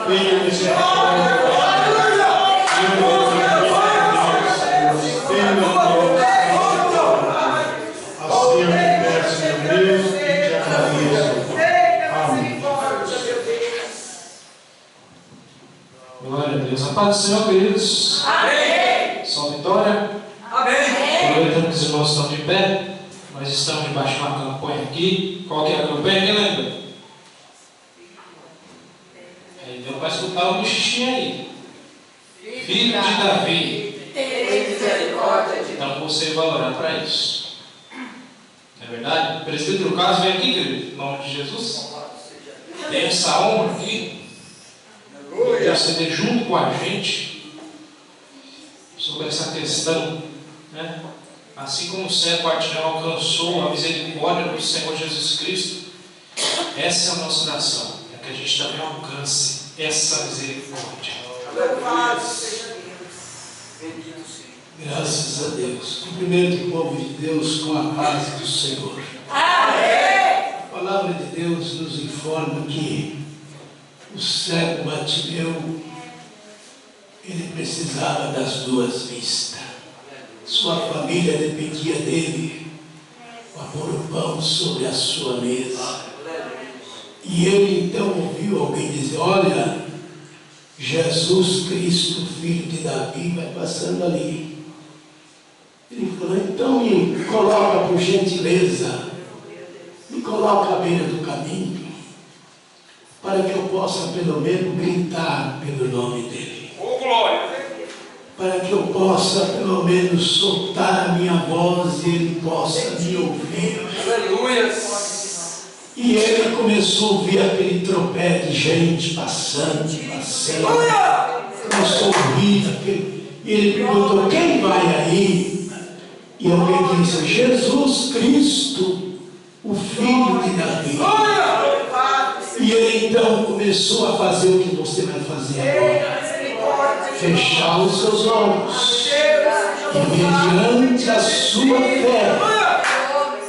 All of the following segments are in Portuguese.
Tenha misericórdia. Assim eu te peço, meu Deus, e te agradeço. Amém. Glória a Deus. A paz do Senhor, queridos. Amém. Só vitória. Amém. Aproveitando que os irmãos estão de pé, nós estamos debaixo de uma campanha aqui. Qual que é a campanha? Quem lembra? Aí deu para escutar o bichinho aí. Filho de Davi. Então você vai orar para isso. É verdade? O presbítero Carlos vem aqui, querido, em nome de Jesus. Tem essa honra aqui. Interceder junto com a gente sobre essa questão, né? Assim como o cego Bartimeu alcançou a misericórdia do Senhor Jesus Cristo, essa é a nossa oração, é que a gente também alcance essa misericórdia. Graças a Deus. Cumprimento o povo de Deus com a paz do Senhor. Amém. A palavra de Deus nos informa que o cego Bartimeu, ele precisava das duas vistas. Sua família dependia dele para pôr o pão sobre a sua mesa. E ele então ouviu alguém dizer: olha, Jesus Cristo, filho de Davi, vai passando ali. Ele falou: então me coloca por gentileza, me coloca à beira do caminho, para que eu possa pelo menos gritar pelo nome dele. Oh, glória. Para que eu possa pelo menos soltar a minha voz e ele possa me ouvir. Aleluia. E ele começou a ouvir aquele tropé de gente passando. Começou a ouvir aquele. E ele perguntou: quem vai aí? E alguém disse: Jesus Cristo, o filho de Davi. E ele então começou a fazer o que você vai fazer agora: fechar os seus olhos, e mediante a sua fé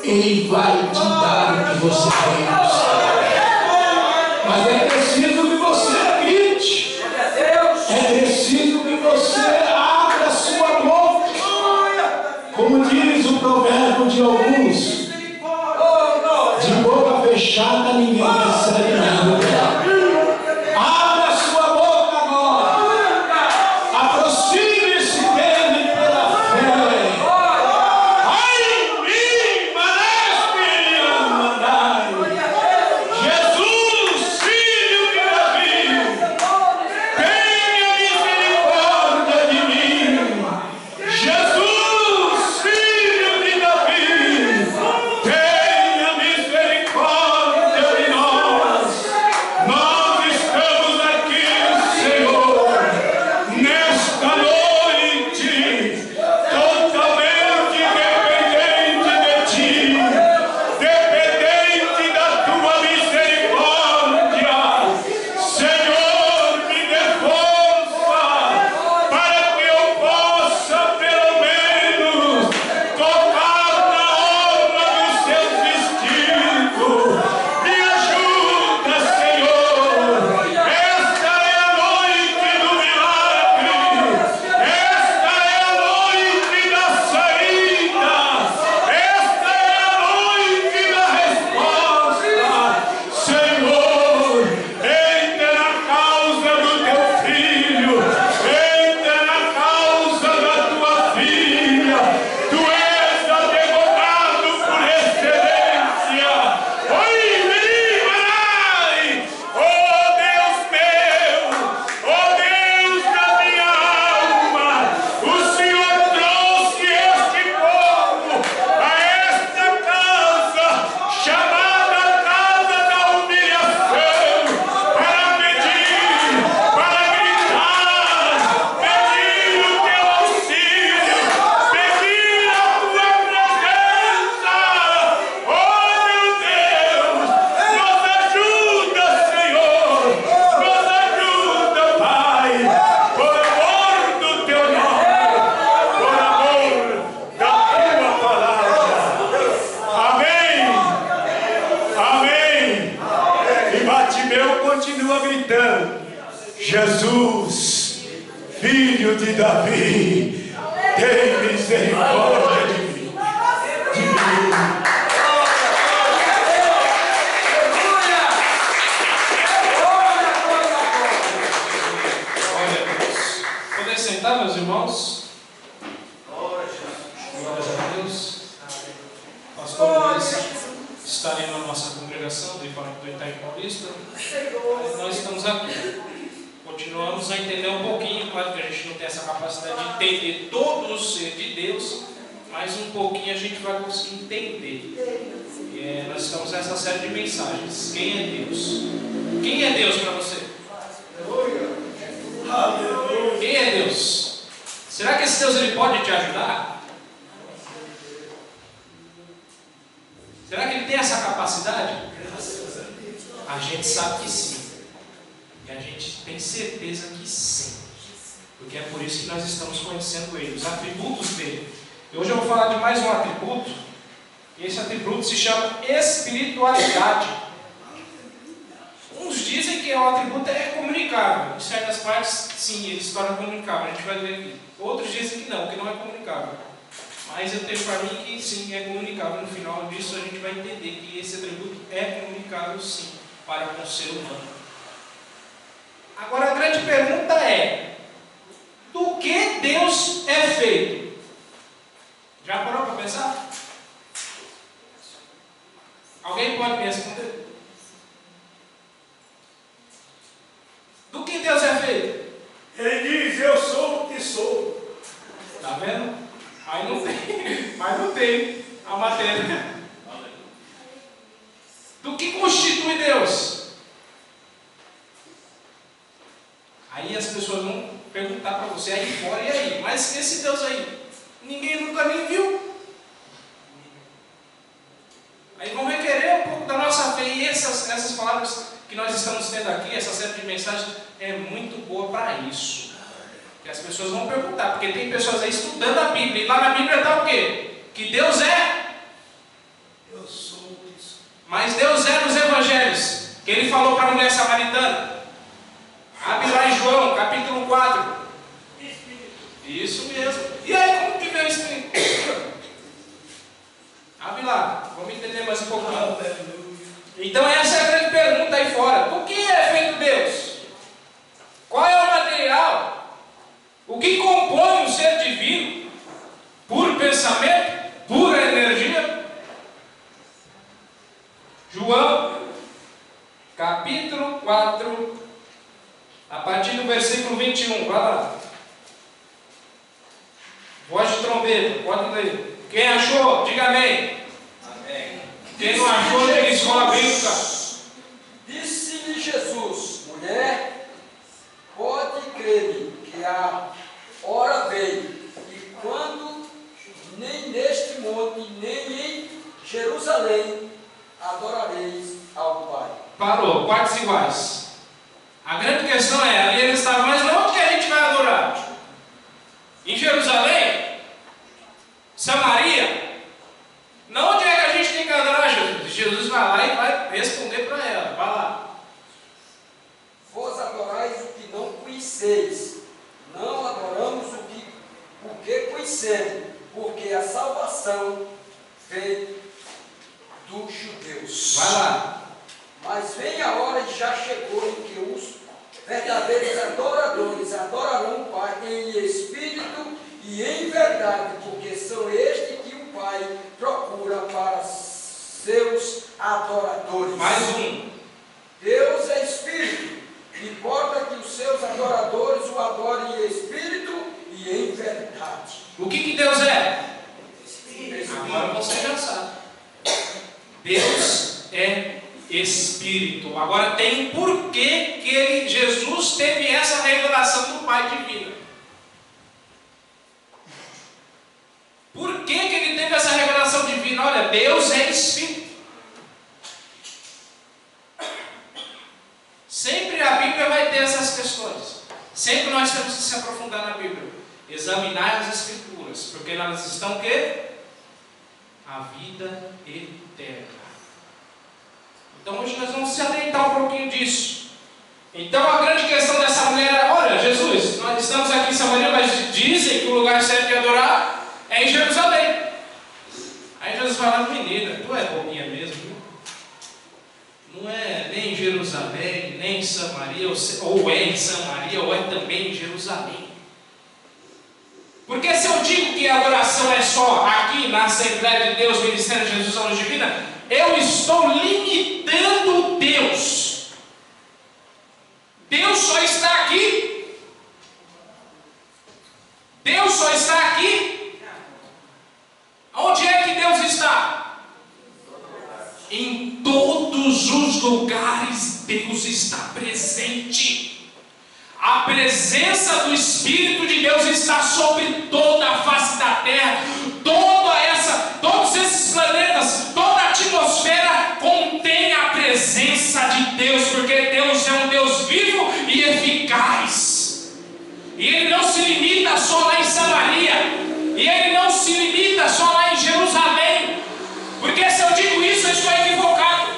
ele vai te dar o que você tem. Mas é preciso que você grite, é preciso que você abra a sua boca. Como diz o provérbio de alguns: de boca fechada ninguém recebe nada. Abra a sua boca agora, aproxime-se dele pela fé. Ai, mim, parece mandai. Jesus, filho de Davi, tenha misericórdia de mim. Jesus, filho de Davi, tenha misericórdia de nós. Jesus, filho de Davi, tem misericórdia de mim. Podem sentar, meus irmãos? Glórias a Deus. Pastor Luiz estarem na nossa congregação do Itaim Paulista. Nós estamos aqui. Continuamos a entender um pouquinho, claro que a gente não tem essa capacidade de entender todo o ser de Deus, mas um pouquinho a gente vai conseguir entender. Nós estamos nessa série de mensagens. Quem é Deus? Quem é Deus para você? Quem é Deus? Será que esse Deus ele pode te ajudar? Será que ele tem essa capacidade? A gente sabe que sim. E a gente tem certeza que sim. Porque é por isso que nós estamos conhecendo ele, os atributos dele. E hoje eu vou falar de mais um atributo. E esse atributo se chama espiritualidade. Uns dizem que o atributo é comunicável. Em certas partes, sim, ele se torna comunicável. A gente vai ver aqui. Outros dizem que não é comunicável. Mas eu tenho para mim que sim, é comunicável. No final disso, a gente vai entender que esse atributo é comunicável, sim, para com o ser humano. Agora, a grande pergunta é: do que Deus é feito? Já parou para pensar? Alguém pode me responder? Do que Deus é feito? Ele diz: eu sou o que sou. Está vendo? Aí não tem, mas não tem a matéria. Do que constitui Deus? Aí as pessoas vão perguntar para você aí fora, e aí? Mas esse Deus aí, ninguém nunca nem viu. Aí vão requerer um pouco da nossa fé. E essas palavras que nós estamos tendo aqui, essa série de mensagens, é muito boa para isso. Que as pessoas vão perguntar, porque tem pessoas aí estudando a Bíblia, e lá na Bíblia está o quê? Que Deus é. Eu sou isso. Mas Deus é nos evangelhos, que ele falou para a mulher samaritana. Abre lá em João, capítulo 4. Isso mesmo. E aí, como que veio o Espírito? Abre lá, vamos entender mais um pouquinho. Então essa é a grande pergunta aí fora. Do que é feito Deus? Qual é o material? O que compõe o ser divino? Puro pensamento? Pura energia? João, capítulo 4, a partir do versículo 21, vai lá. Voz de trombeta, pode ler. Quem achou, diga amém. Amém. Quem não achou, diga escola bíblica. Disse-lhe Jesus: mulher, pode crer que a hora veio, e quando nem neste monte, nem em Jerusalém adorareis ao Pai. Parou, partes iguais. A grande questão é, ali eles estavam, mas onde que a gente vai adorar? Em Jerusalém? Samaria? Não, onde é que a gente tem que adorar Jesus? Jesus vai lá e vai responder para ela. Vai lá. Vós adorais o que não conheceis, não adoramos o que conhecemos, porque a salvação veio dos judeus. Vai lá. Mas vem a hora e já chegou em que os verdadeiros adoradores adorarão o Pai em espírito e em verdade, porque são estes que o Pai procura para seus adoradores. Mais um. Deus é espírito, importa que os seus adoradores o adorem em espírito e em verdade. O que Deus é? Espírito. Agora você já sabe. Deus é Espírito. Agora tem um porquê que Jesus teve essa revelação do Pai divino. Por que ele teve essa revelação divina? Olha, Deus é Espírito. Sempre a Bíblia vai ter essas questões. Sempre nós temos que se aprofundar na Bíblia. Examinar as Escrituras. Porque nelas estão o quê? A vida eterna. Então hoje nós vamos se atentar um pouquinho disso. Então a grande questão dessa Nós estamos aqui em Samaria, mas dizem que o lugar certo de adorar é em Jerusalém. Aí Jesus fala: menina, tu é bobinha mesmo, viu? Não é nem em Jerusalém, nem em Samaria, ou é em Samaria, ou é também em Jerusalém. Porque se eu digo que a adoração é só aqui na Assembleia de Deus, Ministério de Jesus, a Luz Divina, eu estou limitando Deus. Deus só está aqui. Deus só está aqui. Onde é que Deus está? Em todos os lugares Deus está presente. A presença do Espírito de Deus está sobre toda a face da terra. Todos esses planetas, toda a atmosfera contém a presença de Deus, porque Deus é um Deus vivo e eficaz. E Ele não se limita só lá em Samaria, e Ele não se limita só lá em Jerusalém, porque se eu digo isso, eu estou equivocado.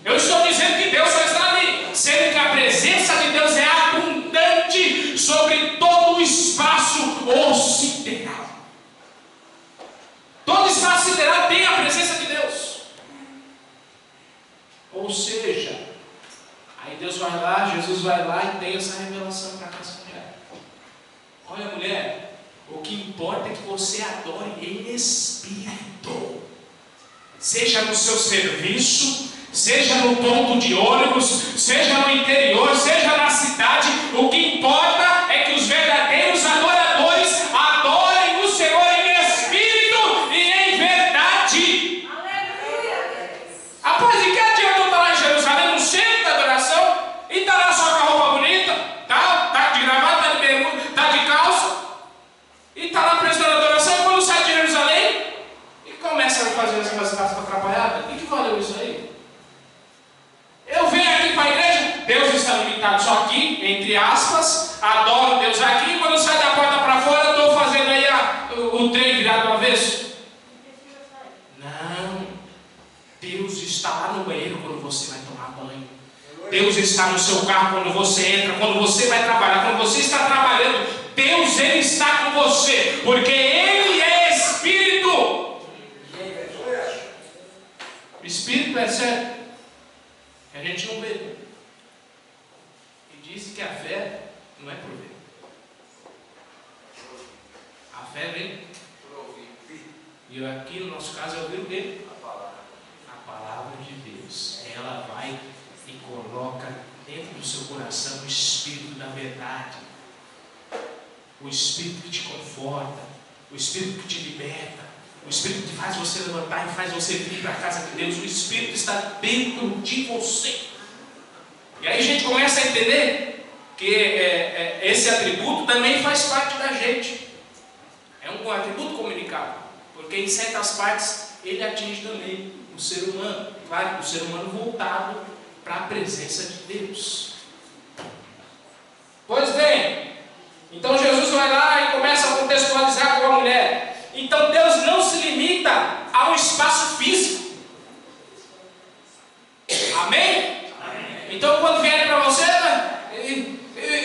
Eu estou dizendo que Deus só está ali, sendo que a presença de Deus é abundante sobre todo o espaço sideral. Todo espaço sideral tem a presença de Deus. Ou seja, aí Deus vai lá, Jesus vai lá e tem essa revelação para essa mulher. Olha, mulher, o que importa é que você adore em espírito. Seja no seu serviço, seja no ponto de ônibus, seja no interior, seja na cidade, o que importa é que os verdadeiros adoradores adorem o Senhor em espírito e em verdade. Aleluia! Rapaz, e que adianta eu estar lá em Jerusalém, no centro da adoração, e estar lá só com a roupa bonita, tá de gravata, tá de bermuda, tá de calça, e estar lá prestando adoração, e quando sai de Jerusalém, e começa a fazer essas casas atrapalhadas, e que valeu isso aí? Eu venho aqui para a igreja, Deus está limitado só aqui, entre aspas, adoro Deus aqui, e quando sai da porta para fora, eu estou fazendo aí o trem virado do avesso. Não, Deus está lá no banheiro quando você vai tomar banho. Deus está no seu carro quando você entra, quando você vai trabalhar, quando você está trabalhando. Deus, Ele está com você, porque Ele é Espírito. O Espírito é certo. A gente não vê. E diz que a fé não é por ver. A fé vem por ouvir. E aqui no nosso caso é ouvir o quê? A palavra de Deus. Ela vai e coloca dentro do seu coração o Espírito da verdade. O Espírito que te conforta. O Espírito que te liberta. O Espírito que faz você levantar e faz você vir para a casa de Deus. O Espírito está dentro de você. E aí a gente começa a entender que esse atributo também faz parte da gente. É um atributo comunicável, porque em certas partes ele atinge também o ser humano. Claro, o ser humano voltado para a presença de Deus. Pois bem, então Jesus vai lá e começa a contextualizar com a mulher. Então Deus não se limita a um espaço físico. Amém? Então quando vier para você,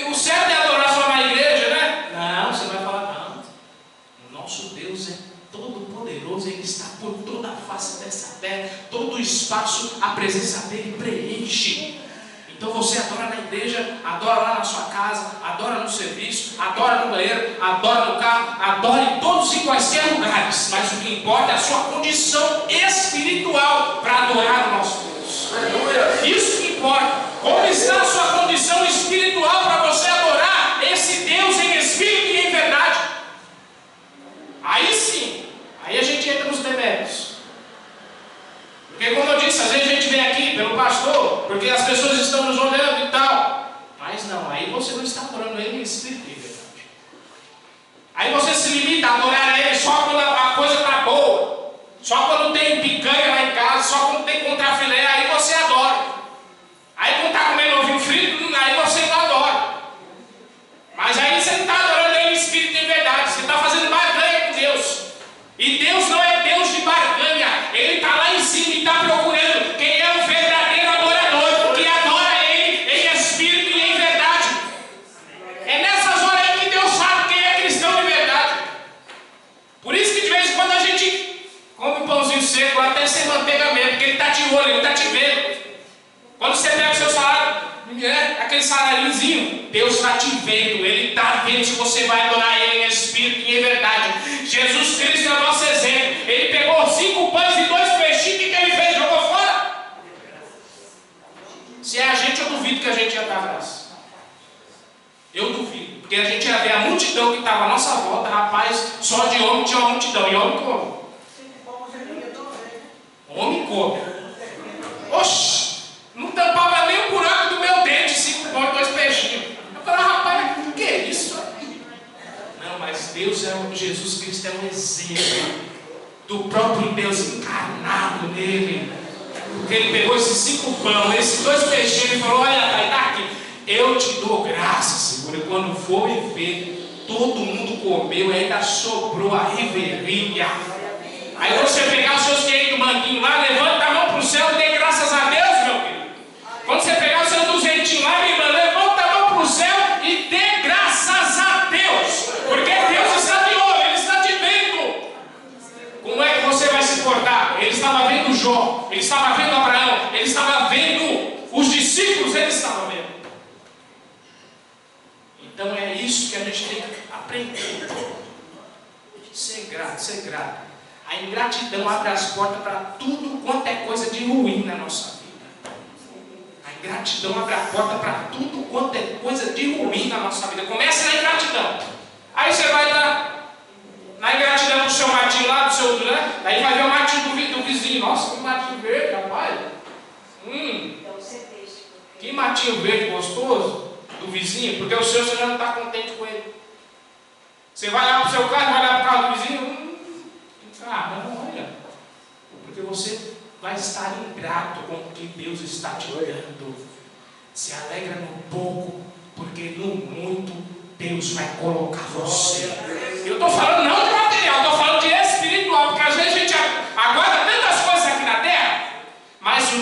o certo é adorar só na igreja, né? Não, você vai falar, não. O nosso Deus é todo poderoso, Ele está por toda a face dessa terra, todo o espaço, a presença dEle preenche. Então você adora na igreja, adora lá na sua casa, adora no serviço, adora no banheiro, adora no carro, adora em todos e quaisquer lugares. Mas o que importa é a sua condição espiritual para adorar o nosso Deus. Isso que importa. Como está a sua condição espiritual para você adorar esse Deus em espírito e em verdade? Aí sim, aí a gente entra nos deméritos. Porque como eu disse, às vezes a gente vem aqui pelo pastor, porque as pessoas estão nos olhando e tal. Mas não, aí você não está adorando Ele em espírito e em verdade. Aí você se limita a adorar Ele só quando a coisa está boa. Só quando tem picanha lá em casa, só quando tem contrafilé, aí você adora. Aí quando está comendo ovinho frito, aí você não adora. Mas aí você não está adorando Ele em espírito e em verdade. Você está fazendo barganha com Deus. E Deus não é Deus de barganha. Ele está lá em cima e está procurando quem é o verdadeiro adorador, que adora Ele em espírito e em verdade. É nessas horas aquele saláriozinho. Deus está te vendo, Ele está vendo se você vai adorar Ele em espírito e em verdade. Jesus Cristo é o nosso exemplo. Ele pegou 5 pães e 2 peixinhos, o que Ele fez? Jogou fora? Se é a gente, eu duvido que a gente ia dar graça. Eu duvido, porque a gente ia ver a multidão que estava à nossa volta, rapaz, só de homem tinha uma multidão, e homem come. Homem come. Oxi, não tampava nem o buraco do meu dente, 5 pães e 2 peixinhos. Eu falei, rapaz, o que é isso? Não, mas Deus Jesus Cristo é um exemplo do próprio Deus encarnado nele. Porque Ele pegou esses 5 pães, esses 2 peixinhos e falou, olha, pai, tá aqui. Eu te dou graça, Senhor. E quando for ver, todo mundo comeu e ainda sobrou a riveria. Aí você pegar os seus queridos manguinhos lá, levanta a mão para o céu e dê graças a Deus, meu querido. Quando você pegar os seus duzentinhos lá, minha irmã, levanta a mão para o céu e dê graças a Deus. Porque Deus está de olho, Ele está te vendo. Como é que você vai se portar? Ele estava vendo Jó, Ele estava vendo Abraão, Ele estava vendo os discípulos, Ele estava vendo. Então é isso que a gente tem que aprender. Ser grato, ser grato. A ingratidão abre as portas para tudo quanto é coisa de ruim na nossa vida. A ingratidão abre a porta para tudo quanto é coisa de ruim na nossa vida. Começa na ingratidão. Aí você vai estar na ingratidão do seu matinho lá, do seu, né? Aí vai ver o matinho do vizinho. Nossa, que matinho verde, rapaz. Que matinho verde gostoso do vizinho, porque o seu você já não está contente com ele. Você vai lá para o seu carro, vai lá para o carro do vizinho. Não, olha, porque você vai estar ingrato com o que Deus está te dando. Se alegra no pouco, porque no muito Deus vai colocar você. Eu estou falando não de material, estou falando de espiritual, porque às vezes a gente aguarda tantas coisas aqui na terra, mas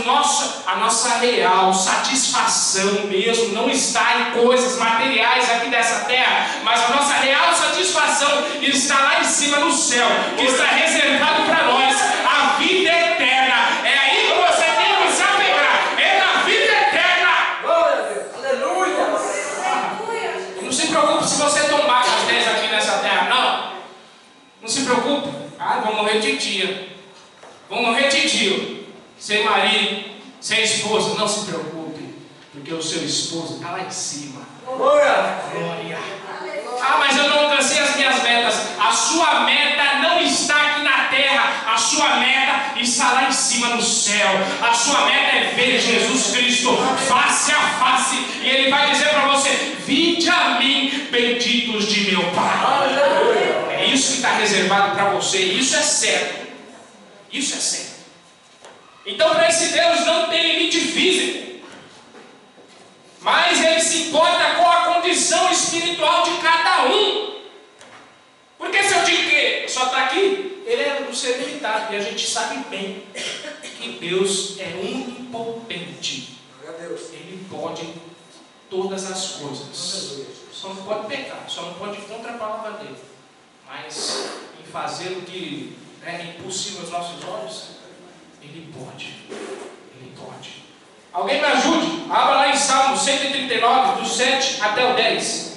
a nossa real satisfação mesmo não está em coisas materiais aqui dessa terra, mas a nossa real satisfação está lá em cima no céu, que está reservado para nós, a vida eterna. É aí que você tem que se apegar, é na vida eterna. Glória a Deus, aleluia. Não se preocupe se você tombar as 10 aqui nessa terra, não. Não se preocupe. Vou morrer de dia. Vou morrer de dia. Sem marido, sem esposa, não se preocupe, porque o seu esposo está lá em cima. Glória! Mas eu não alcancei as minhas metas. A sua meta não está aqui na terra, a sua meta está lá em cima no céu. A sua meta é ver Jesus Cristo face a face, e Ele vai dizer para você: vinde a mim, benditos de meu Pai. É isso que está reservado para você, e isso é certo. Isso é certo. Então, para esse Deus não tem limite físico, mas Ele se importa com a condição espiritual de cada um. Porque se eu digo que só está aqui, Ele é um ser limitado, e a gente sabe bem que Deus é onipotente. Ele pode todas as coisas. Só não pode pecar, só não pode ir contra a palavra dele. Mas em fazer o que é impossível aos nossos olhos, Ele pode. Ele pode. Alguém me ajude? Abra lá em Salmo 139, do 7 até o 10.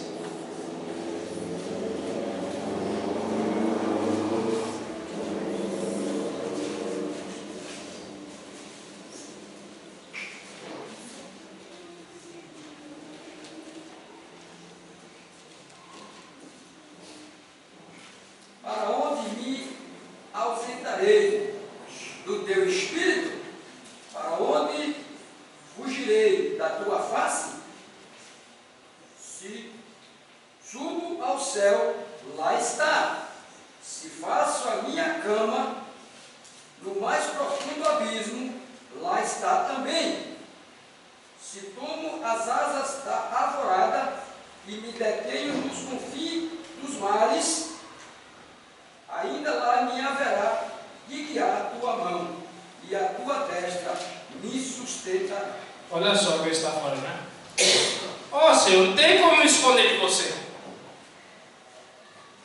Para onde me ausentarei do teu espírito? Para onde fugirei da tua face? Se subo ao céu, lá está. Se faço a minha cama no mais profundo abismo, lá está também. Se tomo as asas da alvorada e me detenho nos confins dos mares, ainda lá me haverá de guiar a tua mão, e a tua destra me sustenta. Olha só o que ele está falando, né? Senhor, não tem como me esconder de você.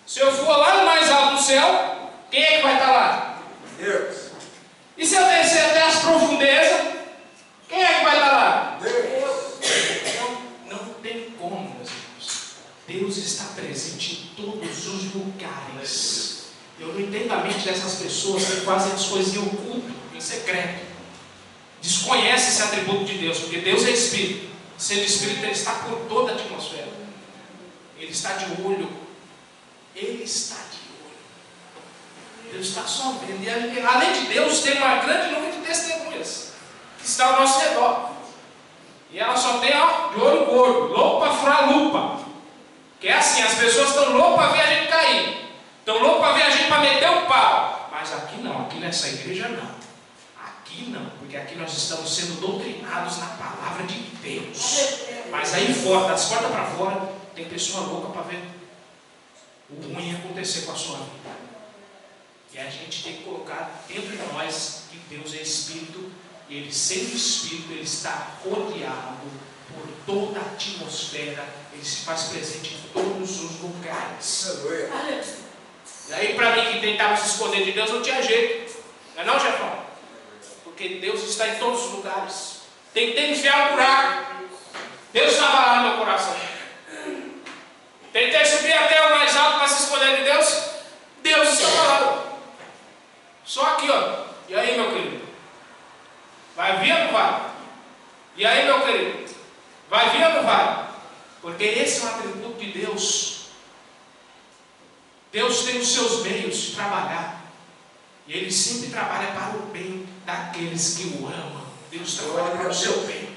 Se eu for lá no mais alto do céu, quem é que vai estar lá? Deus. E se eu descer até as profundezas, quem é que vai estar lá? Deus. Então, presente em todos os lugares. Eu não entendo a mente dessas pessoas que fazem as coisas em oculto, em secreto. Desconhece esse atributo de Deus, porque Deus é Espírito. Sendo Espírito, Ele está por toda a atmosfera. Ele está de olho. Ele está de olho. Deus está só vendo. E além de Deus, tem uma grande nuvem de testemunhas que está ao nosso redor. E ela só tem, ó, de olho gordo, louco para furar a lupa. Que é assim, as pessoas estão loucas para ver a gente cair. Estão loucos para ver a gente para meter o pau. Mas aqui não, aqui nessa igreja não. Aqui não, porque aqui nós estamos sendo doutrinados na palavra de Deus. Mas aí fora, das portas para fora, tem pessoa louca para ver o ruim acontecer com a sua vida. E a gente tem que colocar dentro de nós que Deus é Espírito. E Ele, sendo Espírito, Ele está rodeado por toda a atmosfera. Ele se faz presente em todos os lugares. E aí, para mim que tentava se esconder de Deus, não tinha jeito. Não é não, Jefão? Porque Deus está em todos os lugares. Tentei enfiar um buraco. Deus estava lá no meu coração. Tentei subir até o mais alto para se esconder de Deus. Deus estava lá. Só aqui, ó. E aí, meu querido? Vai vir ou não vai? E aí, meu querido? Vai vir ou não vai? Porque esse é um atributo de Deus. Deus tem os seus meios de trabalhar. E Ele sempre trabalha para o bem daqueles que o amam. Deus trabalha para o seu bem.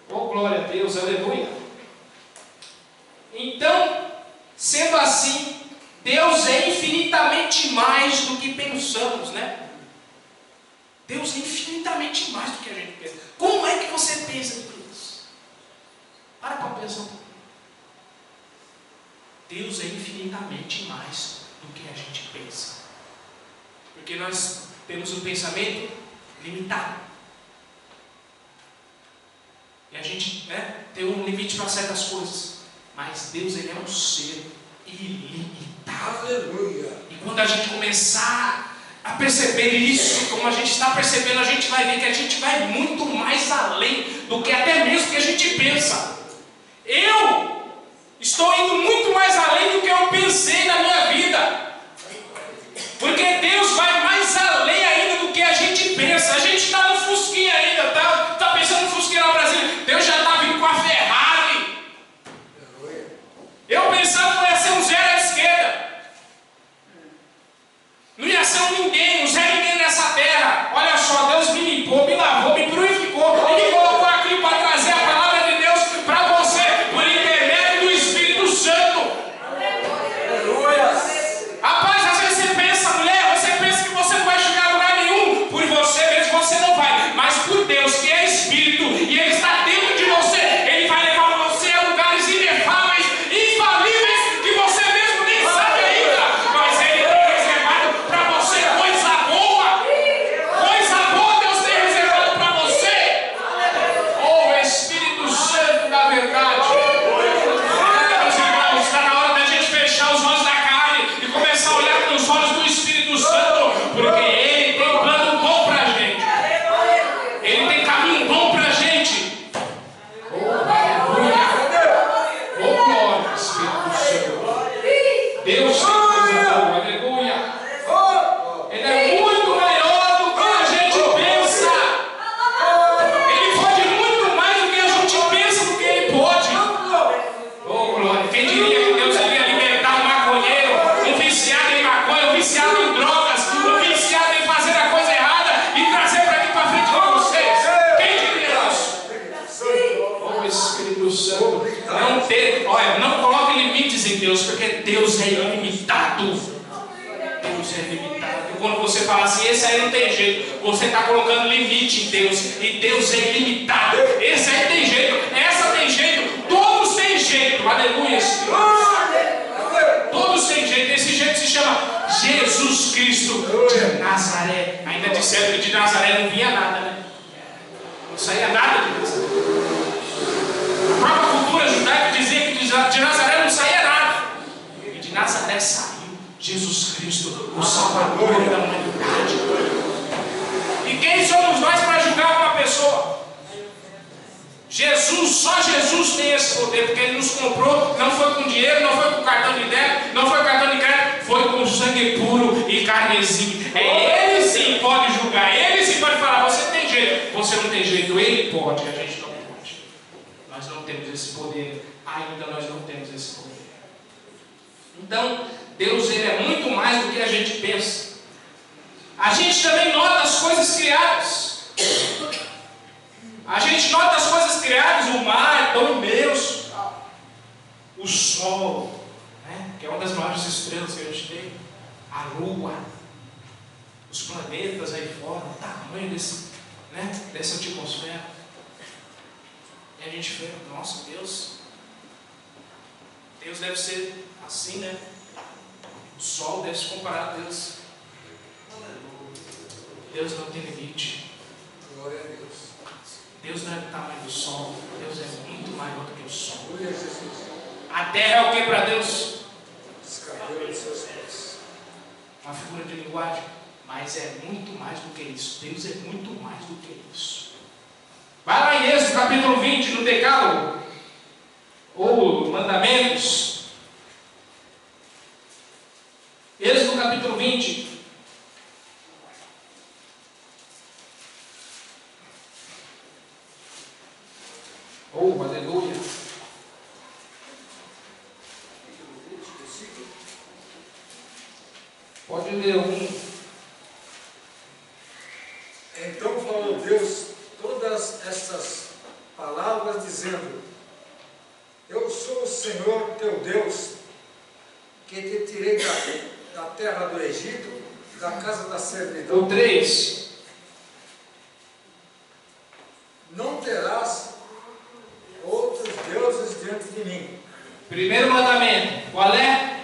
Oh, glória a Deus, aleluia. Então, sendo assim, Deus é infinitamente mais do que pensamos, né? Deus é infinitamente mais do que a gente pensa. Como é que você pensa de Deus? Para pensar um pouco. Deus é infinitamente mais do que a gente pensa. Porque nós temos um pensamento limitado. E a gente, né, tem um limite para certas coisas. Mas Deus, Ele é um ser ilimitado. Aleluia. E quando a gente começar a perceber isso, como a gente está percebendo, a gente vai ver que a gente vai muito mais além do que até mesmo que a gente pensa. Eu estou indo muito mais além do que eu pensei na minha vida. Porque Deus vai mais além ainda do que a gente pensa. A gente está no Fusquinha ainda, tá pensando no Fusquinha no Brasil. Deus já está vindo com a Ferrari. Eu pensava que ia ser um zero à esquerda. Não ia ser um ninguém, um zero ninguém nessa terra. Olha só, Deus me limpou, me lavou, me purificou e me colocou aqui para trazer a palavra de Deus para você, por intermédio do Espírito Santo. Aleluia. Rapaz, às vezes você pensa, mulher, você pensa que você não vai chegar a lugar nenhum. Por você mesmo você não vai. Mas por Deus, que é Espírito, e Ele está dentro de você, Ele vai levar você a lugares inefáveis, infalíveis, que você mesmo nem sabe ainda. Mas Ele tem reservado para você coisa boa. Coisa boa Deus tem reservado para você. Oh, Espírito Santo da verdade. Meus irmãos, está na hora da gente fechar os olhos da carne e começar a olhar com os olhos do Espírito Santo, porque Ele tem plano bom para a gente. Ele tem caminho bom para a gente. Oh, aleluia. Oh, glória, Espírito Santo. Deus tem coisa boa, aleluia. Ele é muito maior do que a gente pensa. Ele pode muito mais do que a gente pensa, do que Ele pode. Oh, glória. Quem diria que Deus iria libertar um maconheiro, um viciado em maconha, um viciado em drogas, um viciado em fazer a coisa errada e trazer para aqui para frente com vocês? Quem diria isso? Oh, Espírito Santo. Não coloque limites em Deus, porque Deus é ilimitado. Deus é ilimitado. E quando você fala assim, esse aí não tem jeito, você está colocando limite em Deus. E Deus é ilimitado. Esse aí tem jeito, essa tem jeito, todos têm jeito. Aleluia, Espírito Santo. Todos têm jeito. Esse jeito se chama Jesus Cristo de Nazaré. Ainda disseram que de Nazaré não vinha nada, né? Não saía nada de Nazaré. A própria cultura judaica dizia que de Nazaré não saía nada. E de Nazaré saiu Jesus Cristo, o Salvador da humanidade. E quem somos nós para julgar uma pessoa? Jesus, só Jesus tem esse poder, porque Ele nos comprou, não foi com dinheiro, não foi com cartão de débito, não foi com cartão de crédito, foi com sangue puro e carmesim. É Ele sim pode julgar, Ele sim pode falar, você tem jeito, você não tem jeito, Ele pode, a gente não pode. Nós não temos esse poder, ainda nós não temos esse poder. Então, Deus Ele é muito mais do que a gente pensa. A gente também nota as coisas criadas. A gente nota as coisas criadas, o mar tão imenso, o sol, né, que é uma das maiores estrelas que a gente tem, a lua, os planetas aí fora, o tamanho dessa atmosfera. E a gente vê, nossa, Deus deve ser assim, né? O sol deve se comparar a Deus. Deus não tem limite. Glória a Deus. Deus não é do tamanho do sol, Deus é muito maior do que o sol. A terra é o que para Deus? Uma figura de linguagem, mas é muito mais do que isso. Deus é muito mais do que isso. Vai lá em Êxodo capítulo 20, no Decálogo, ou Mandamentos. Êxodo capítulo 20. Oh, aleluia. Pode ler um. Então falou Deus todas estas palavras, dizendo: Eu sou o Senhor teu Deus, que te tirei da terra do Egito, da casa da servidão. O 3. Não terás outros deuses diante de mim. Primeiro mandamento, qual é?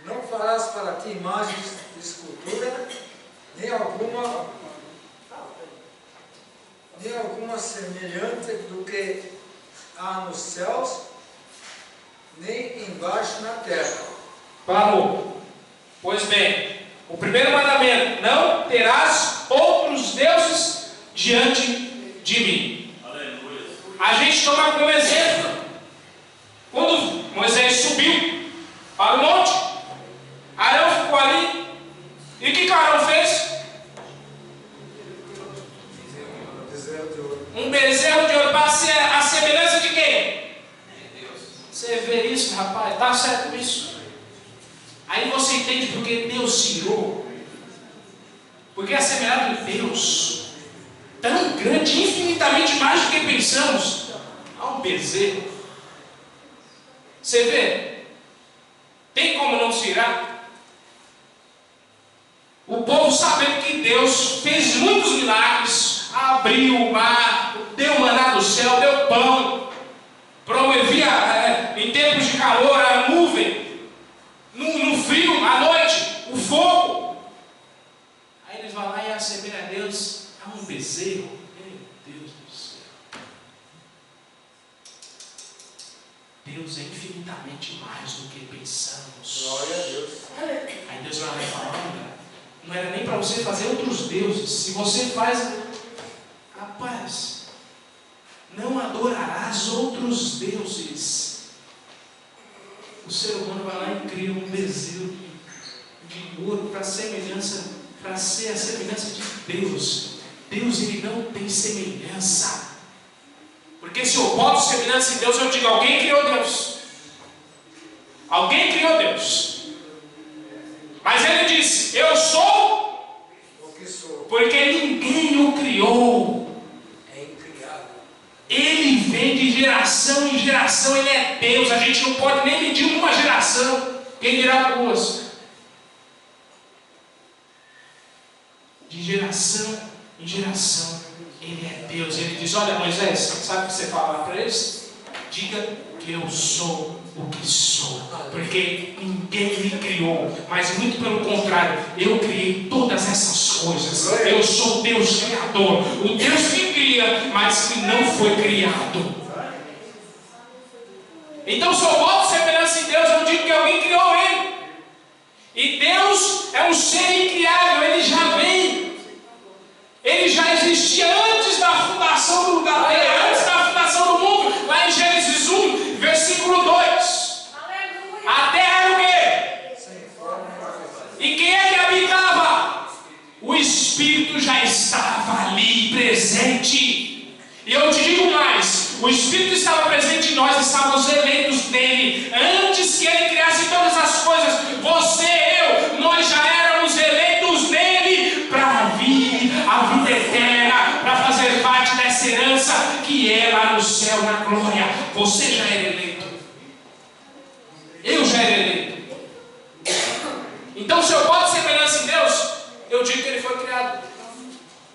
Não farás para ti imagens de escultura, nem alguma semelhante do que há nos céus, nem embaixo na terra. Parou. Pois bem, o primeiro mandamento: não terás outros deuses diante de mim. Aleluia. A gente toma como exemplo quando Moisés subiu para o monte, Arão ficou ali, e o que Arão fez? Um bezerro de ouro, para ser a semelhança de quem? Você vê isso, rapaz? Está certo isso? Aí você entende porque Deus tirou. Porque a semelhança de Deus, tão grande, infinitamente mais do que pensamos, há um bezerro. Você vê? Tem como não tirar? O povo sabendo que Deus fez muitos milagres, abriu o mar, deu maná do céu, deu pão, promovia em tempos de calor a nuvem, no frio, à noite, o fogo. Aí eles vão lá e assemelham a Deus a um bezerro. Meu Deus do céu. Deus é infinitamente mais do que pensamos. Glória a Deus. Aí Deus vai lá e fala: olha, não era nem para você fazer outros deuses. Se você faz, rapaz, não adorarás outros deuses. O ser humano vai lá e cria um bezerro de ouro para semelhança, para ser a semelhança de Deus. Deus, ele não tem semelhança. Porque se eu boto semelhança em Deus, eu digo: alguém criou Deus. Alguém criou Deus. Mas ele disse: eu sou O que sou porque ninguém o criou. é incriado. Ele vem de geração em geração, ele é Deus. A gente não pode nem medir uma geração, quem dirá duas. De geração em geração, ele é Deus. Ele diz: olha, Moisés, sabe o que você fala para eles? Diga que eu sou o que sou, porque ninguém me criou, mas muito pelo contrário, eu criei todas essas coisas. Eu sou Deus criador, o Deus que cria, mas que não foi criado. Então, se eu boto semelhança em Deus, eu digo que alguém criou ele. E Deus é um ser incriável, ele já vem Ele já existia antes da fundação do lugar, antes da fundação do mundo. Lá em Gênesis 1, versículo 2. A terra era o quê? E quem é que habitava? O Espírito já estava ali, presente. E eu te digo mais, o Espírito estava presente em nós, estávamos eleitos nele, antes que ele criasse todas as coisas. Você, eu, nós já éramos eleitos nele, para vir a vida eterna, para fazer parte dessa herança que é lá no céu, na glória. Você já era eleito. Eu já era eleito. Então, se eu boto semelhança em Deus, eu digo que ele foi criado.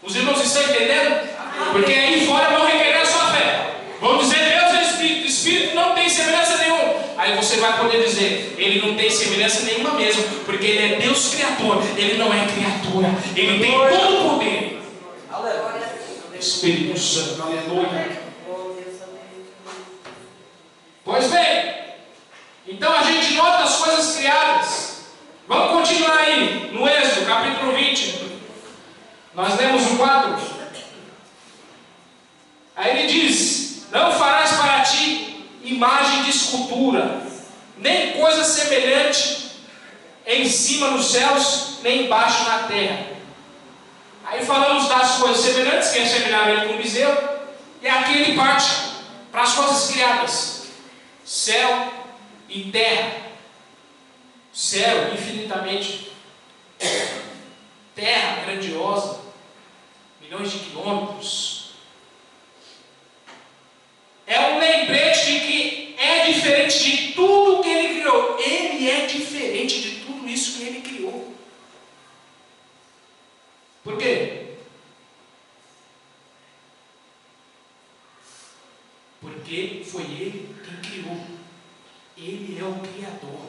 Os irmãos estão entendendo? Porque aí fora vão requerer a sua fé. Vão dizer, Deus é Espírito. Espírito não tem semelhança nenhuma. Aí você vai poder dizer, ele não tem semelhança nenhuma mesmo, porque ele é Deus Criador, ele não é criatura. Ele tem todo o poder. Espírito Santo, aleluia. Pois bem, então a gente nota as coisas criadas. Vamos continuar aí, no Êxodo, capítulo 20. Nós lemos o 4. Aí ele diz, não farás para ti imagem de escultura, nem coisa semelhante em cima nos céus, nem embaixo na terra. Aí falamos das coisas semelhantes, que é semelhar ele com o bezerro, e aqui ele parte para as coisas criadas: céu e terra. Céu infinitamente, terra grandiosa, milhões de quilômetros. É um lembrete de que é diferente de tudo que ele criou. Ele é diferente de tudo isso que ele criou. Por quê? Porque foi ele quem criou. Ele é o Criador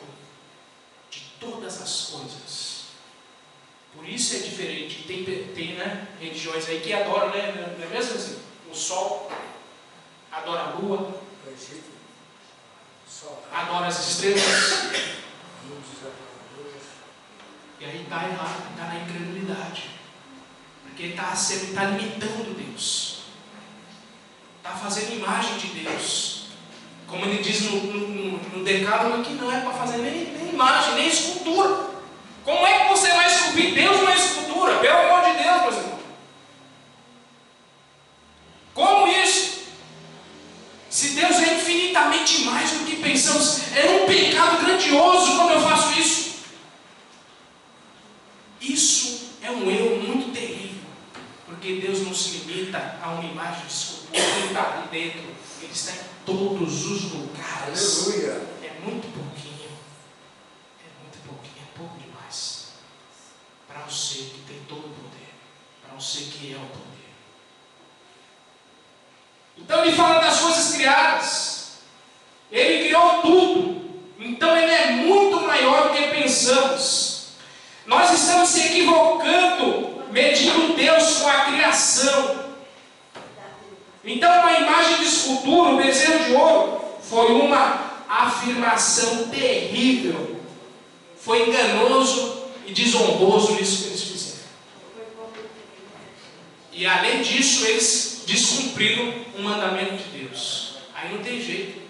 de todas as coisas. Por isso é diferente. Tem né, religiões aí que adoram, né, não é mesmo assim? O sol, adora a lua, adora as estrelas. E aí está errado, está na incredulidade. Porque está limitando Deus. Está fazendo imagem de Deus. Como ele diz no Decálogo, que não é para fazer nem imagem, nem escultura. Como é que você vai esculpir Deus numa escultura? Pelo amor de Deus, meus irmãos. Como isso? Se Deus é infinitamente mais do que pensamos, é um pecado grandioso quando eu faço isso. Isso é um erro muito terrível, porque Deus não se limita a uma imagem de escultura. Ele está ali dentro, ele está em todos os lugares. Aleluia. É muito pouquinho, é pouco demais para um ser que tem todo o poder, para um ser que é o poder. Então ele fala das coisas criadas. Ele criou tudo. Então ele é muito maior do que pensamos. Nós estamos se equivocando, medindo Deus com a criação. Então uma imagem de escultura, o bezerro de ouro, foi uma afirmação terrível. Foi enganoso e desonroso isso que eles fizeram. E além disso, eles descumpriram o mandamento de Deus. Aí não tem jeito.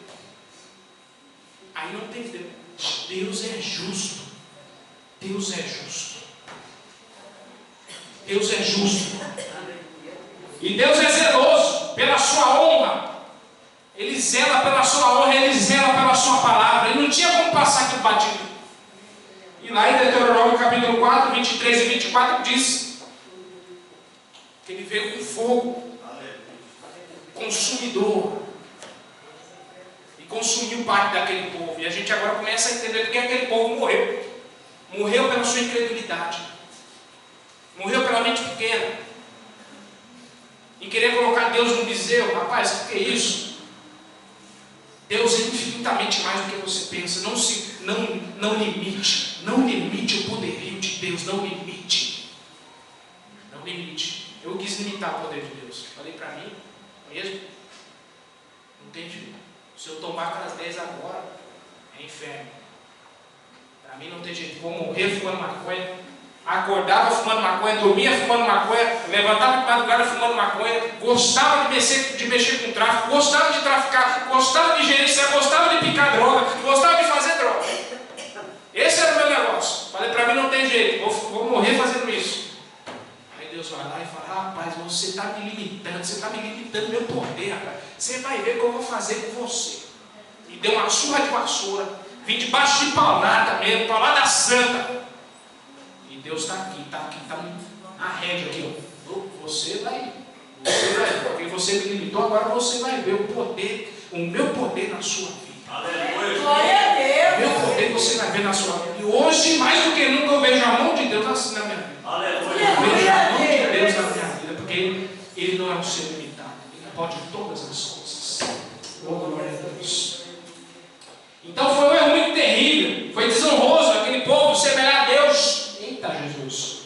Aí não tem jeito. Deus é justo. Deus é justo. Deus é justo. E Deus é zeloso pela sua honra. Ele zela pela sua honra, ele zela pela sua palavra. Ele não tinha como passar aquilo batido. E lá em Deuteronômio capítulo 4, 23 e 24 diz que ele veio com fogo consumidor e consumiu parte daquele povo. E a gente agora começa a entender porque aquele povo morreu. Morreu pela sua incredulidade, morreu pela mente pequena, em querer colocar Deus no bezerro. Rapaz, o que é isso? Deus é infinitamente mais do que você pensa. Não limite o poderio de Deus. Não limite. Eu quis limitar o poder de Deus. Falei para mim mesmo, não tem jeito. Se eu tomar aquelas 10 agora, é inferno. Para mim não tem jeito. Vou morrer fumando maconha, Acordava fumando maconha, dormia fumando maconha, levantava de madrugada fumando maconha, gostava de mexer com tráfico, gostava de traficar, gostava de gerenciar, gostava de picar droga, gostava de fazer droga. Esse era o meu negócio. Falei, para mim não tem jeito, vou morrer fazendo isso. Aí Deus vai lá e fala, rapaz, você está me limitando meu poder, rapaz. Você vai ver o que eu vou fazer com você. E deu uma surra de vassoura, vim debaixo de paulada mesmo, paulada santa. Deus está aqui, a rédea aqui, ó. Você vai, porque você me limitou, agora você vai ver o meu poder na sua vida. Aleluia. Glória a Deus. O meu poder você vai ver na sua vida. E hoje, mais do que nunca, eu vejo a mão de Deus assim na minha vida. Aleluia. Eu vejo a mão de Deus na minha vida, porque Ele não é um ser limitado, Ele pode todas as coisas. Oh, glória a Deus. Então foi um erro muito terrível, foi desonroso aquele povo semelhante a Deus. Eita Jesus,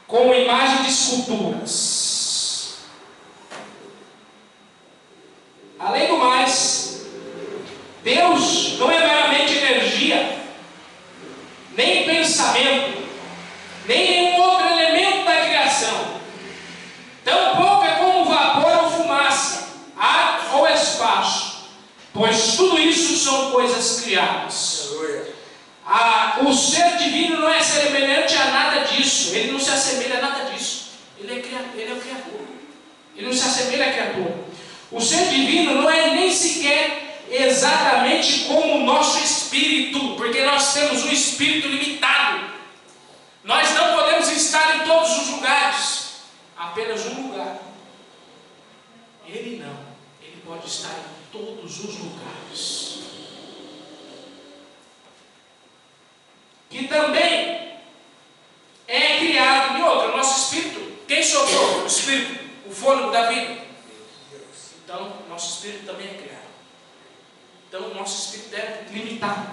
com imagem de esculturas. Além do mais, Deus não é meramente energia, nem pensamento, nem nenhum outro elemento da criação. Tampouco é como vapor ou fumaça, ar ou espaço, pois tudo isso são coisas criadas. O ser divino não é semelhante a nada disso. Ele não se assemelha a nada disso. Ele é o Criador. Ele não se assemelha a Criador. O ser divino não é nem sequer exatamente como o nosso espírito, porque nós temos um espírito limitado. Nós não podemos estar em todos os lugares. Apenas um lugar. Ele não. Ele pode estar em todos os lugares. Que também é criado em outro, o nosso espírito. Quem soprou o espírito? O fôlego da vida. Então, nosso espírito também é criado. Então, o nosso espírito é limitado.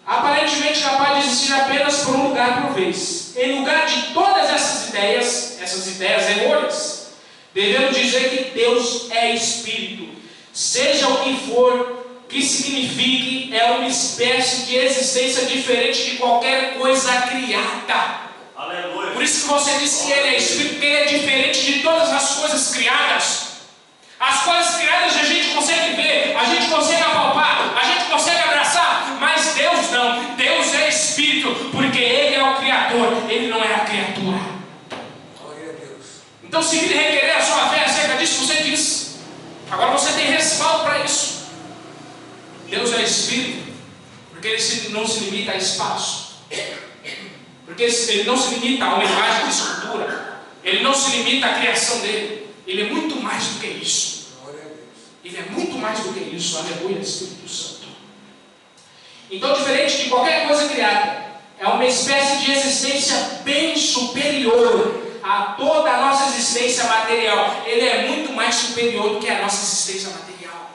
Aparentemente capaz de existir apenas por um lugar por vez. Em lugar de todas essas ideias errôneas, devemos dizer que Deus é espírito. Seja o que for, que signifique, é uma espécie de existência diferente de qualquer coisa criada. Aleluia. Por isso que você disse que Ele é Espírito, porque Ele é diferente de todas as coisas criadas. As coisas criadas a gente consegue ver, a gente consegue apalpar, a gente consegue abraçar, mas Deus não. Deus é Espírito, porque Ele é o Criador, Ele não é a criatura. Glória a Deus. Então, se Ele requerer a sua fé acerca disso, você diz. Agora você tem respaldo para isso. Deus é Espírito, porque Ele não se limita a espaço, porque Ele não se limita a uma imagem de escultura, Ele não se limita à criação dele, Ele é muito mais do que isso. Ele é muito mais do que isso. Aleluia, Espírito Santo. Então, diferente de qualquer coisa criada, é uma espécie de existência bem superior a toda a nossa existência material. Ele é muito mais superior do que a nossa existência material.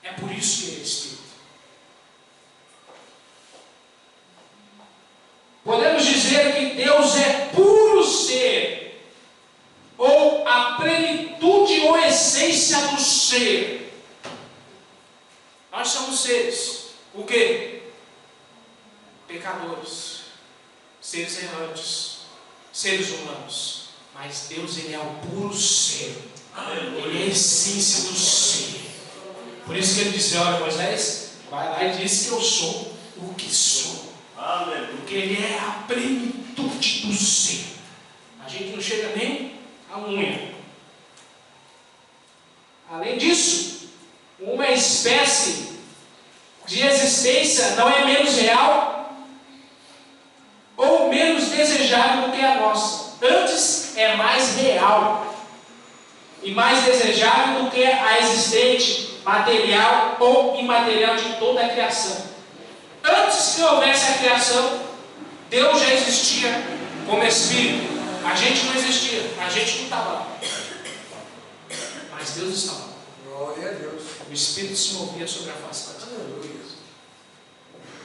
É por isso que Ele é Espírito. Podemos dizer que Deus é puro ser, ou a plenitude ou essência do ser. Nós somos seres. O quê? Pecadores, seres errantes, seres humanos. Mas Deus, Ele é o puro ser. Ele é a essência do ser. Por isso que Ele disse, olha Moisés, vai lá e diz que eu sou o que sou. Porque Ele é a plenitude do ser. A gente não chega nem a unha. Além disso, uma espécie de existência não é menos real ou menos desejável do que a nossa. Antes, é mais real e mais desejável do que a existente, material ou imaterial de toda a criação. Antes que houvesse a criação, Deus já existia como Espírito. A gente não existia, a gente não estava lá. Mas Deus estava lá. Glória a Deus. O Espírito se movia sobre a face da terra. Aleluia.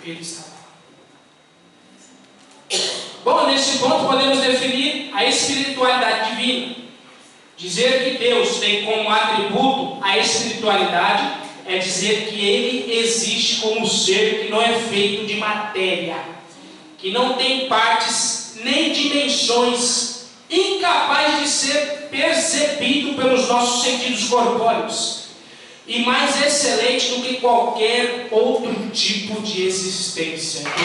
Ele estava lá. Bom, nesse ponto podemos definir a espiritualidade divina. Dizer que Deus tem como atributo a espiritualidade é dizer que Ele existe como ser que não é feito de matéria, que não tem partes nem dimensões, incapaz de ser percebido pelos nossos sentidos corpóreos, e mais excelente do que qualquer outro tipo de existência. Então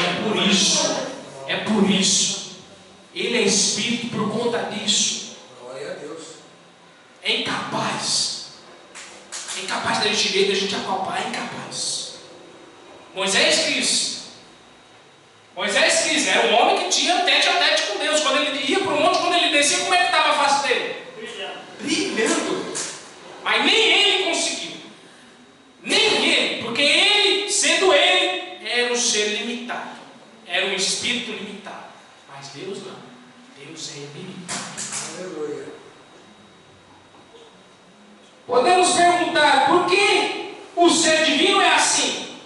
é por isso, Ele é Espírito por conta disso. Glória a Deus. É incapaz da gente ver, da gente apalpar, é incapaz. Moisés quis, era um homem que tinha tete a tete com Deus. Quando ele ia para o monte, quando ele descia, como é que estava a face dele? Brilhando. Mas nem ele conseguiu. Nem ele, porque ele, sendo ele, era um ser limitado. Era um espírito limitado. Mas Deus não. Deus é ilimitado. Aleluia. Podemos perguntar, por que o ser divino é assim?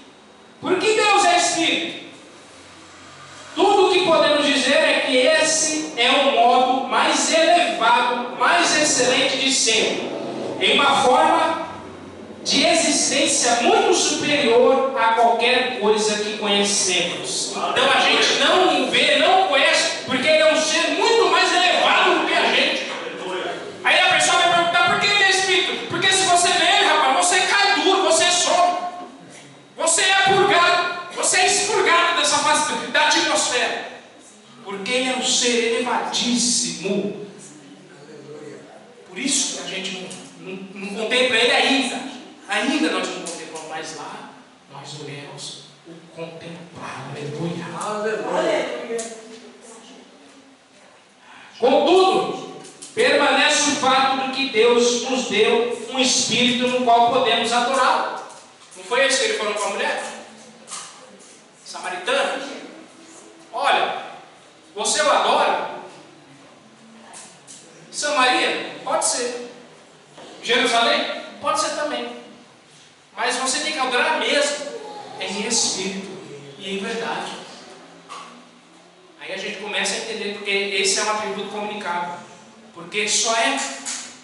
Por que Deus é Espírito? Tudo o que podemos dizer é que esse é o modo mais elevado, mais excelente de ser, em uma forma de existência muito superior a qualquer coisa que conhecemos. Então a gente não vê, não conhece, porque ele é um ser muito mais elevado do que a gente. Aí a pessoa vai perguntar, por que ele é Espírito? Porque se você vê ele, rapaz, você cai duro, você some. Você é purgado, você é expurgado dessa face da atmosfera. Porque ele é um ser elevadíssimo. Por isso que a gente não contempla ele ainda. Ainda nós não contemplamos, mas lá nós iremos o contemplar. Aleluia. Aleluia. Contudo, permanece o fato de que Deus nos deu um Espírito no qual podemos adorá-lo. Não foi isso que ele falou para a mulher? Samaritana? Olha, você o adora? Samaria? Pode ser. Jerusalém? Pode ser também. Mas você tem que adorar mesmo em espírito e em verdade. Aí a gente começa a entender porque esse é um atributo comunicável. Porque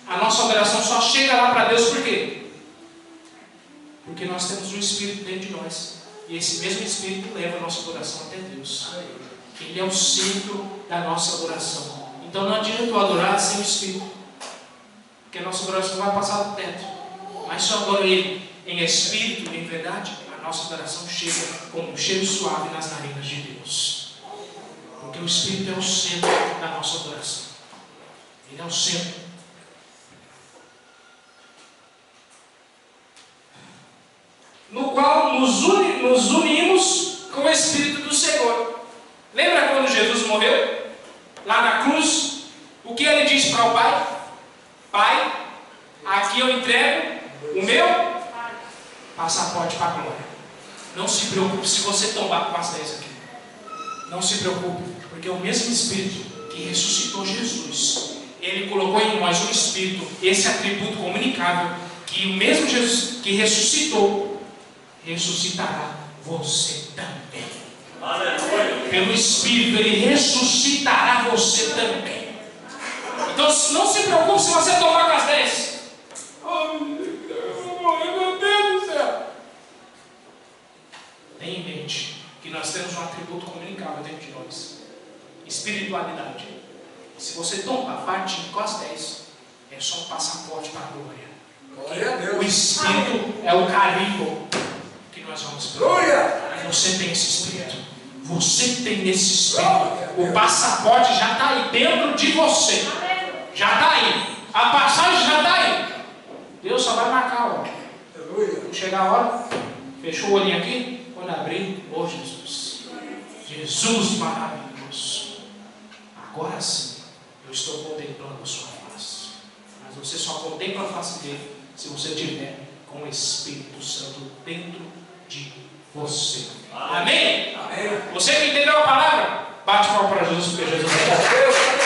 a nossa adoração só chega lá para Deus por quê? Porque nós temos um Espírito dentro de nós. E esse mesmo Espírito leva a nossa adoração até Deus. Ele é o centro da nossa adoração. Então não adianta eu adorar sem o Espírito. Porque a nossa adoração vai passar do teto. Mas se eu adoro Ele em Espírito e em verdade, a nossa adoração chega como um cheiro suave nas narinas de Deus. Porque o Espírito é o centro da nossa adoração. Ele é o centro. No qual nos unimos com o Espírito do Senhor. Lembra quando Jesus morreu? Lá na cruz, o que ele disse para o Pai? Pai, aqui eu entrego o meu passaporte para a glória. Não se preocupe se você tombar com as 10 aqui. Não se preocupe, porque o mesmo Espírito que ressuscitou Jesus, ele colocou em nós um Espírito, esse atributo comunicável, que o mesmo Jesus que ressuscitou, ressuscitará você também. Aleluia. Pelo Espírito, ele ressuscitará você também. Então não se preocupe se você tomar com as 10. Meu Deus do céu. Tenha em mente que nós temos um atributo comunicável dentro de nós: espiritualidade. Se você tomar partindo com as 10, é só um passaporte para a glória. Glória a Deus. O Espírito é o carimbo que nós vamos pegar. Glória. Você tem esse Espírito. Você tem esse Espírito. O passaporte já está aí dentro de você. Já está aí. A passagem já está aí. Deus só vai marcar a hora. Quando chegar a hora, fechou o olhinho aqui. Quando abrir, oh Jesus. Jesus maravilhoso. Agora sim, eu estou contemplando a sua face. Mas você só contempla a face dele se você tiver com o Espírito Santo dentro de você. Amém? Amém. Você que entendeu a palavra, bate palma para Jesus, porque Jesus é Deus.